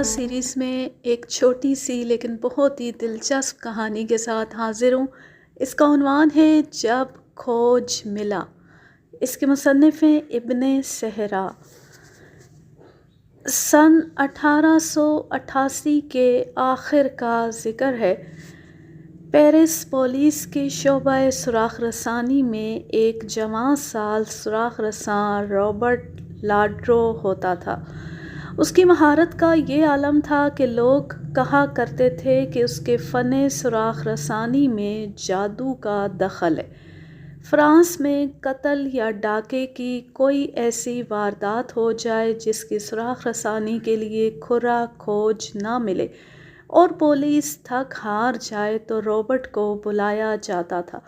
Series میں ایک چھوٹی سی لیکن بہت ہی دلچسپ کہانی کے ساتھ حاضر ہوں۔ اس کا عنوان ہے جب کھوج ملا۔ اس کے مصنف ہیں ابن صحرا۔ سن 1888 کے آخر کا ذکر ہے۔ پیرس پولیس کے شعبہ سراغ رسانی میں ایک جوان سال سراغ رساں رابرٹ لاڈرو ہوتا تھا۔ اس کی مہارت کا یہ عالم تھا کہ لوگ کہا کرتے تھے کہ اس کے فن سراغ رسانی میں جادو کا دخل ہے۔ فرانس میں قتل یا ڈاکے کی کوئی ایسی واردات ہو جائے جس کی سراغ رسانی کے لیے کھرا کھوج نہ ملے اور پولیس تھک ہار جائے تو رابرٹ کو بلایا جاتا تھا۔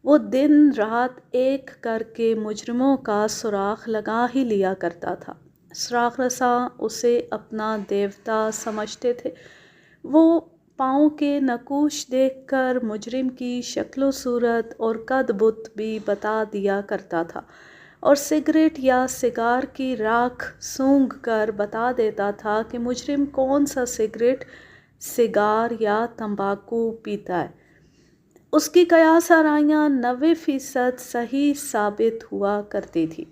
وہ دن رات ایک کر کے مجرموں کا سراغ لگا ہی لیا کرتا تھا۔ سراغ رساں اسے اپنا دیوتا سمجھتے تھے۔ وہ پاؤں کے نقوش دیکھ کر مجرم کی شکل و صورت اور قد بت بھی بتا دیا کرتا تھا اور سگریٹ یا سگار کی راکھ سونگھ کر بتا دیتا تھا کہ مجرم کون سا سگریٹ، سگار یا تمباکو پیتا ہے۔ اس کی قیاس آرائیاں 90% صحیح ثابت ہوا کرتی تھی،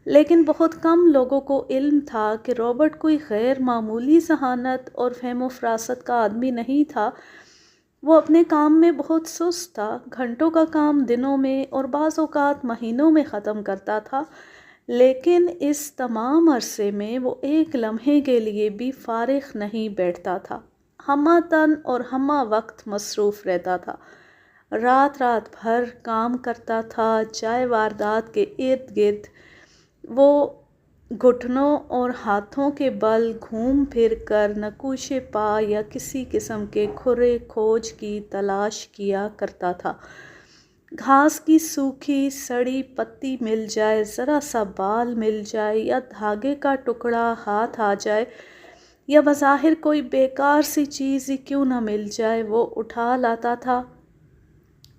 لیکن بہت کم لوگوں کو علم تھا کہ رابرٹ کوئی غیر معمولی ذہانت اور فہم و فراست کا آدمی نہیں تھا۔ وہ اپنے کام میں بہت سست تھا، گھنٹوں کا کام دنوں میں اور بعض اوقات مہینوں میں ختم کرتا تھا، لیکن اس تمام عرصے میں وہ ایک لمحے کے لیے بھی فارغ نہیں بیٹھتا تھا۔ ہمہ تن اور ہمہ وقت مصروف رہتا تھا، رات بھر کام کرتا تھا۔ جائے واردات کے ارد گرد وہ گھٹنوں اور ہاتھوں کے بل گھوم پھر کر نقوش پا یا کسی قسم کے کھرے کھوج کی تلاش کیا کرتا تھا۔ گھاس کی سوکھی سڑی پتی مل جائے، ذرا سا بال مل جائے یا دھاگے کا ٹکڑا ہاتھ آ جائے یا بظاہر کوئی بیکار سی چیز ہی کیوں نہ مل جائے، وہ اٹھا لاتا تھا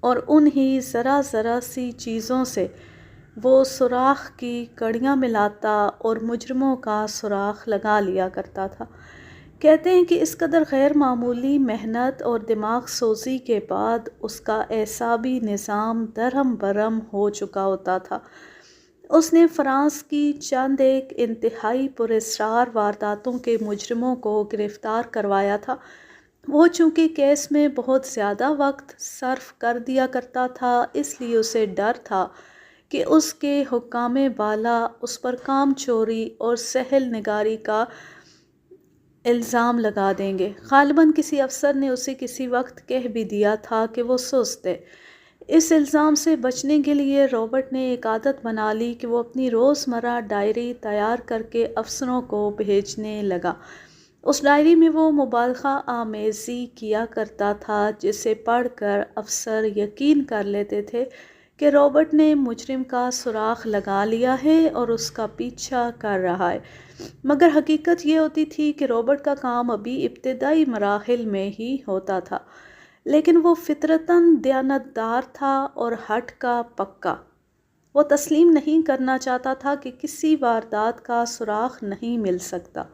اور انہی ذرا سی چیزوں سے وہ سوراخ کی کڑیاں ملاتا اور مجرموں کا سراغ لگا لیا کرتا تھا۔ کہتے ہیں کہ اس قدر غیر معمولی محنت اور دماغ سوزی کے بعد اس کا اعصابی نظام درہم برہم ہو چکا ہوتا تھا۔ اس نے فرانس کی چند ایک انتہائی پراسرار وارداتوں کے مجرموں کو گرفتار کروایا تھا۔ وہ چونکہ کیس میں بہت زیادہ وقت صرف کر دیا کرتا تھا، اس لیے اسے ڈر تھا کہ اس کے حکام بالا اس پر کام چوری اور سہل نگاری کا الزام لگا دیں گے۔ غالباً کسی افسر نے اسے کسی وقت کہہ بھی دیا تھا کہ وہ سست ہے۔ اس الزام سے بچنے کے لیے رابرٹ نے ایک عادت بنا لی کہ وہ اپنی روزمرہ ڈائری تیار کر کے افسروں کو بھیجنے لگا۔ اس ڈائری میں وہ مبالغہ آمیزی کیا کرتا تھا جسے پڑھ کر افسر یقین کر لیتے تھے کہ رابرٹ نے مجرم کا سراغ لگا لیا ہے اور اس کا پیچھا کر رہا ہے، مگر حقیقت یہ ہوتی تھی کہ رابرٹ کا کام ابھی ابتدائی مراحل میں ہی ہوتا تھا، لیکن وہ فطرتاً دیانتدار تھا اور ہٹ کا پکا۔ وہ تسلیم نہیں کرنا چاہتا تھا کہ کسی واردات کا سراغ نہیں مل سکتا۔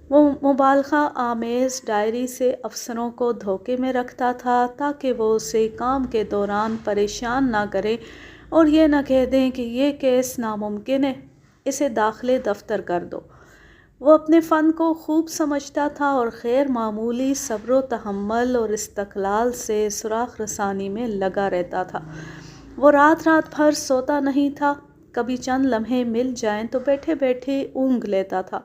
وہ مبالغہ آمیز ڈائری سے افسروں کو دھوکے میں رکھتا تھا تاکہ وہ اسے کام کے دوران پریشان نہ کریں اور یہ نہ کہہ دیں کہ یہ کیس ناممکن ہے، اسے داخلے دفتر کر دو۔ وہ اپنے فن کو خوب سمجھتا تھا اور غیر معمولی صبر و تحمل اور استقلال سے سراغ رسانی میں لگا رہتا تھا۔ وہ رات بھر سوتا نہیں تھا، کبھی چند لمحے مل جائیں تو بیٹھے بیٹھے اونگ لیتا تھا۔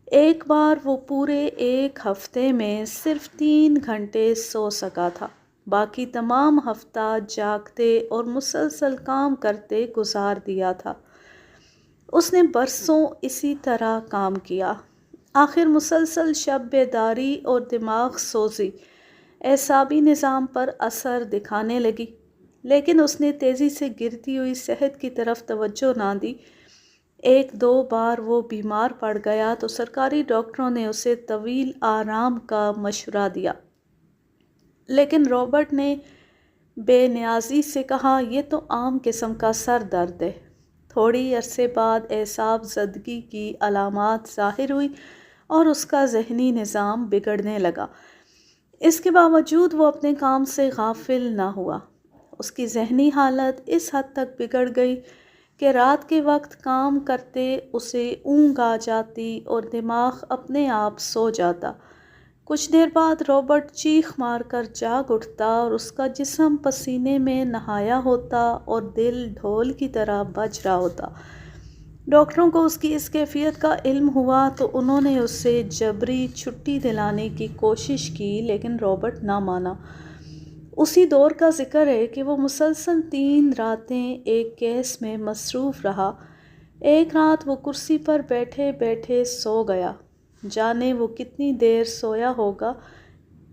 ایک بار وہ پورے ایک ہفتے میں صرف 3 گھنٹے سو سکا تھا، باقی تمام ہفتہ جاگتے اور مسلسل کام کرتے گزار دیا تھا۔ اس نے برسوں اسی طرح کام کیا۔ آخر مسلسل شب بیداری اور دماغ سوزی اعصابی نظام پر اثر دکھانے لگی، لیکن اس نے تیزی سے گرتی ہوئی صحت کی طرف توجہ نہ دی۔ ایک دو بار وہ بیمار پڑ گیا تو سرکاری ڈاکٹروں نے اسے طویل آرام کا مشورہ دیا، لیکن رابرٹ نے بے نیازی سے کہا یہ تو عام قسم کا سر درد ہے۔ تھوڑی عرصے بعد اعصاب زدگی کی علامات ظاہر ہوئی اور اس کا ذہنی نظام بگڑنے لگا۔ اس کے باوجود وہ اپنے کام سے غافل نہ ہوا۔ اس کی ذہنی حالت اس حد تک بگڑ گئی کہ رات کے وقت کام کرتے اسے اونگ آ جاتی اور دماغ اپنے آپ سو جاتا۔ کچھ دیر بعد رابرٹ چیخ مار کر جاگ اٹھتا اور اس کا جسم پسینے میں نہایا ہوتا اور دل ڈھول کی طرح بج رہا ہوتا۔ ڈاکٹروں کو اس کی اس کیفیت کا علم ہوا تو انہوں نے اسے جبری چھٹی دلانے کی کوشش کی، لیکن رابرٹ نہ مانا۔ اسی دور کا ذکر ہے کہ وہ مسلسل 3 راتیں ایک کیس میں مصروف رہا۔ ایک رات وہ کرسی پر بیٹھے بیٹھے سو گیا۔ جانے وہ کتنی دیر سویا ہوگا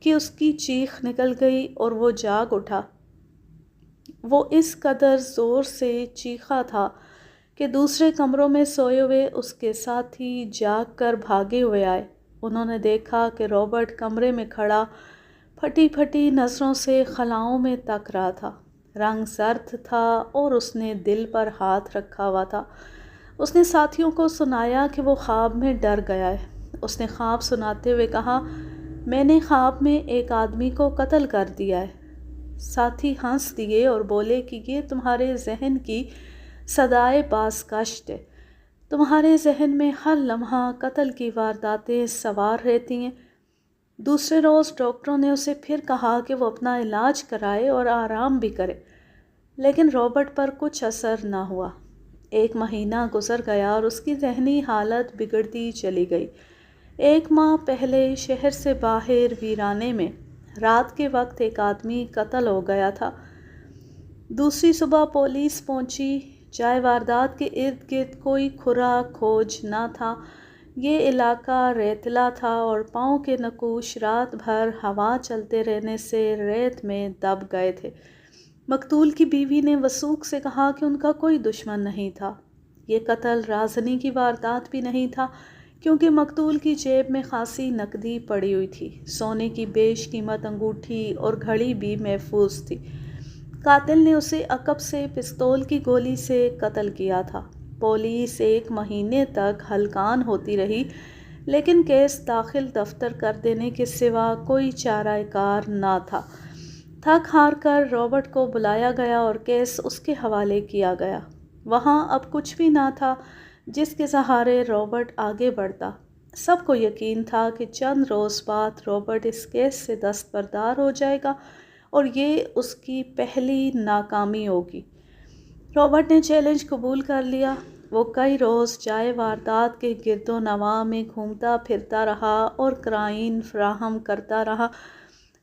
کہ اس کی چیخ نکل گئی اور وہ جاگ اٹھا۔ وہ اس قدر زور سے چیخا تھا کہ دوسرے کمروں میں سوئے ہوئے اس کے ساتھی جاگ کر بھاگے ہوئے آئے۔ انہوں نے دیکھا کہ رابرٹ کمرے میں کھڑا پھٹی پھٹی نظروں سے خلاؤں میں تک رہا تھا۔ رنگ زرد تھا اور اس نے دل پر ہاتھ رکھا ہوا تھا۔ اس نے ساتھیوں کو سنایا کہ وہ خواب میں ڈر گیا ہے۔ اس نے خواب سناتے ہوئے کہا، میں نے خواب میں ایک آدمی کو قتل کر دیا ہے۔ ساتھی ہنس دیے اور بولے کہ یہ تمہارے ذہن کی صدائے بازگشت ہے۔ تمہارے ذہن میں ہر لمحہ قتل کی وارداتیں سوار رہتی ہیں۔ دوسرے روز ڈاکٹروں نے اسے پھر کہا کہ وہ اپنا علاج کرائے اور آرام بھی کرے، لیکن رابرٹ پر کچھ اثر نہ ہوا۔ 1 مہینہ گزر گیا اور اس کی ذہنی حالت بگڑتی چلی گئی۔ 1 ماہ پہلے شہر سے باہر ویرانے میں رات کے وقت ایک آدمی قتل ہو گیا تھا۔ دوسری صبح پولیس پہنچی۔ جائے واردات کے ارد گرد کوئی کھرا کھوج نہ تھا۔ یہ علاقہ ریتلا تھا اور پاؤں کے نقوش رات بھر ہوا چلتے رہنے سے ریت میں دب گئے تھے۔ مقتول کی بیوی نے وثوق سے کہا کہ ان کا کوئی دشمن نہیں تھا۔ یہ قتل رازنی کی واردات بھی نہیں تھا، کیونکہ مقتول کی جیب میں خاصی نقدی پڑی ہوئی تھی۔ سونے کی بیش قیمت انگوٹھی اور گھڑی بھی محفوظ تھی۔ قاتل نے اسے عقب سے پستول کی گولی سے قتل کیا تھا۔ پولیس 1 مہینے تک ہلکان ہوتی رہی، لیکن کیس داخل دفتر کر دینے کے سوا کوئی چارہ کار نہ تھا۔ تھک ہار کر رابرٹ کو بلایا گیا اور کیس اس کے حوالے کیا گیا۔ وہاں اب کچھ بھی نہ تھا جس کے سہارے رابرٹ آگے بڑھتا۔ سب کو یقین تھا کہ چند روز بعد رابرٹ اس کیس سے دستبردار ہو جائے گا اور یہ اس کی پہلی ناکامی ہوگی۔ رابرٹ نے چیلنج قبول کر لیا۔ وہ کئی روز جائے واردات کے گرد و نواح میں گھومتا پھرتا رہا اور کرائن فراہم کرتا رہا۔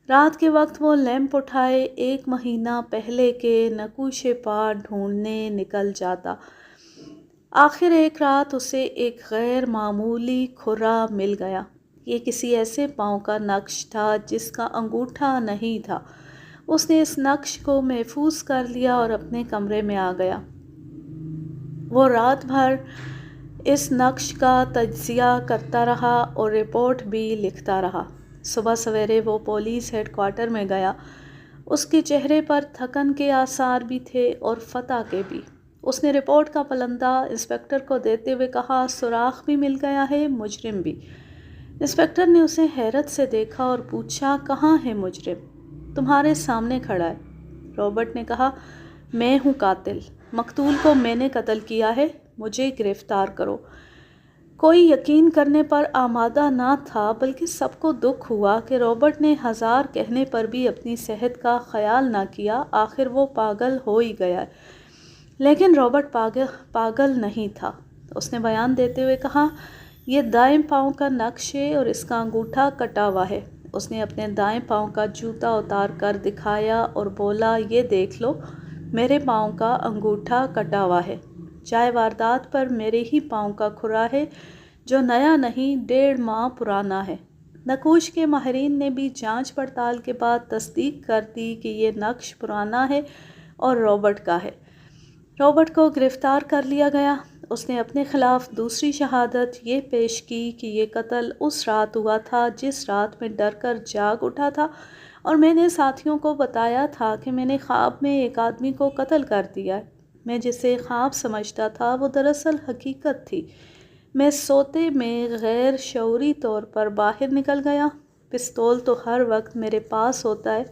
رات کے وقت وہ لیمپ اٹھائے 1 مہینہ پہلے کے نقوش پا ڈھونڈنے نکل جاتا۔ آخر ایک رات اسے ایک غیر معمولی کھرا مل گیا۔ یہ کسی ایسے پاؤں کا نقش تھا جس کا انگوٹھا نہیں تھا۔ اس نے اس نقش کو محفوظ کر لیا اور اپنے کمرے میں آ گیا۔ وہ رات بھر اس نقش کا تجزیہ کرتا رہا اور رپورٹ بھی لکھتا رہا۔ صبح سویرے وہ پولیس ہیڈ کوارٹر میں گیا۔ اس کے چہرے پر تھکن کے آثار بھی تھے اور فتح کے بھی۔ اس نے رپورٹ کا پلندہ انسپکٹر کو دیتے ہوئے کہا، سراغ بھی مل گیا ہے، مجرم بھی۔ انسپکٹر نے اسے حیرت سے دیکھا اور پوچھا، کہاں ہے مجرم؟ تمہارے سامنے کھڑا ہے۔ رابرٹ نے کہا، میں ہوں قاتل، مقتول کو میں نے قتل کیا ہے، مجھے گرفتار کرو۔ کوئی یقین کرنے پر آمادہ نہ تھا، بلکہ سب کو دکھ ہوا کہ رابرٹ نے 1000 کہنے پر بھی اپنی صحت کا خیال نہ کیا۔ آخر وہ پاگل ہو ہی گیا۔ لیکن رابرٹ پاگل نہیں تھا۔ اس نے بیان دیتے ہوئے کہا، یہ دائیں پاؤں کا نقش ہے اور اس کا انگوٹھا کٹا ہوا ہے۔ اس نے اپنے دائیں پاؤں کا جوتا اتار کر دکھایا اور بولا، یہ دیکھ لو، میرے پاؤں کا انگوٹھا کٹا ہوا ہے۔ جائے واردات پر میرے ہی پاؤں کا کھرا ہے جو نیا نہیں 1.5 ماہ پرانا ہے۔ نقوش کے ماہرین نے بھی جانچ پڑتال کے بعد تصدیق کر دی کہ یہ نقش پرانا ہے اور رابرٹ کا ہے۔ رابرٹ کو گرفتار کر لیا گیا۔ اس نے اپنے خلاف دوسری شہادت یہ پیش کی کہ یہ قتل اس رات ہوا تھا جس رات میں ڈر کر جاگ اٹھا تھا اور میں نے ساتھیوں کو بتایا تھا کہ میں نے خواب میں ایک آدمی کو قتل کر دیا ہے۔ میں جسے خواب سمجھتا تھا وہ دراصل حقیقت تھی۔ میں سوتے میں غیر شعوری طور پر باہر نکل گیا۔ پستول تو ہر وقت میرے پاس ہوتا ہے۔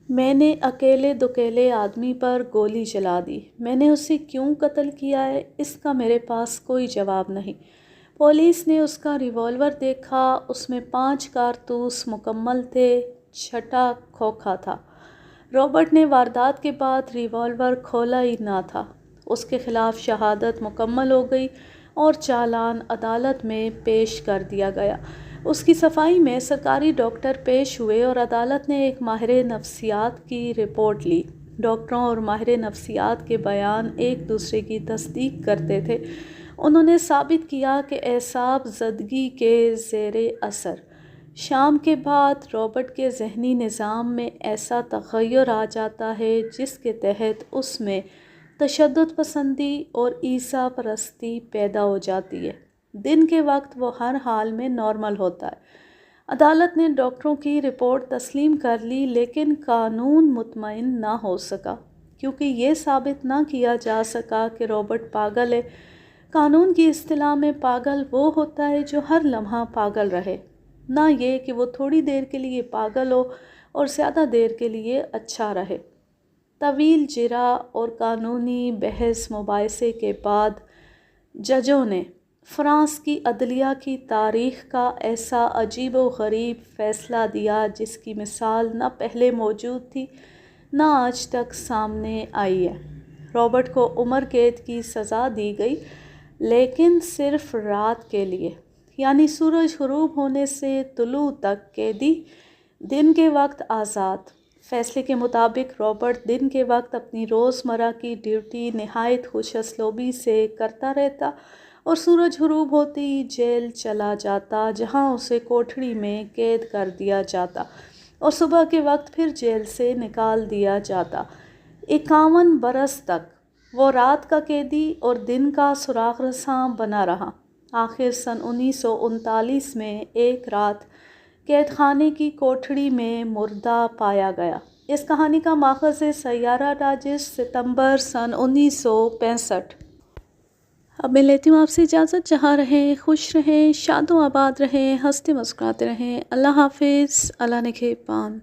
میں نے اکیلے دکیلے آدمی پر گولی چلا دی۔ میں نے اسے کیوں قتل کیا ہے، اس کا میرے پاس کوئی جواب نہیں۔ پولیس نے اس کا ریوالور دیکھا، اس میں 5 کارتوس مکمل تھے، چھٹا کھوکھا تھا۔ رابرٹ نے واردات کے بعد ریوالور کھولا ہی نہ تھا۔ اس کے خلاف شہادت مکمل ہو گئی اور چالان عدالت میں پیش کر دیا گیا۔ اس کی صفائی میں سرکاری ڈاکٹر پیش ہوئے اور عدالت نے ایک ماہر نفسیات کی رپورٹ لی۔ ڈاکٹروں اور ماہر نفسیات کے بیان ایک دوسرے کی تصدیق کرتے تھے۔ انہوں نے ثابت کیا کہ اعصاب زدگی کے زیر اثر شام کے بعد رابرٹ کے ذہنی نظام میں ایسا تغیر آ جاتا ہے جس کے تحت اس میں تشدد پسندی اور عیسیٰ پرستی پیدا ہو جاتی ہے۔ دن کے وقت وہ ہر حال میں نارمل ہوتا ہے۔ عدالت نے ڈاکٹروں کی رپورٹ تسلیم کر لی، لیکن قانون مطمئن نہ ہو سکا کیونکہ یہ ثابت نہ کیا جا سکا کہ رابرٹ پاگل ہے۔ قانون کی اصطلاح میں پاگل وہ ہوتا ہے جو ہر لمحہ پاگل رہے، نہ یہ کہ وہ تھوڑی دیر کے لیے پاگل ہو اور زیادہ دیر کے لیے اچھا رہے۔ طویل جرا اور قانونی بحث مباحثے کے بعد ججوں نے فرانس کی عدلیہ کی تاریخ کا ایسا عجیب و غریب فیصلہ دیا جس کی مثال نہ پہلے موجود تھی نہ آج تک سامنے آئی ہے۔ رابرٹ کو عمر قید کی سزا دی گئی، لیکن صرف رات کے لیے، یعنی سورج غروب ہونے سے طلوع تک قیدی، دن کے وقت آزاد۔ فیصلے کے مطابق رابرٹ دن کے وقت اپنی روزمرہ کی ڈیوٹی نہایت خوش اسلوبی سے کرتا رہتا اور سورج غروب ہوتے ہی جیل چلا جاتا، جہاں اسے کوٹھڑی میں قید کر دیا جاتا اور صبح کے وقت پھر جیل سے نکال دیا جاتا۔ 51 برس تک وہ رات کا قیدی اور دن کا سراغ رساں بنا رہا۔ آخر سن 1939 میں ایک رات قید خانے کی کوٹھڑی میں مردہ پایا گیا۔ اس کہانی کا ماخذ ہے سیارہ ڈائجسٹ، ستمبر سن 1965۔ اب میں لیتی ہوں آپ سے اجازت۔ جہاں رہیں خوش رہیں، شاد و آباد رہیں، ہنستے مسکراتے رہیں۔ اللہ حافظ، اللہ نگہبان۔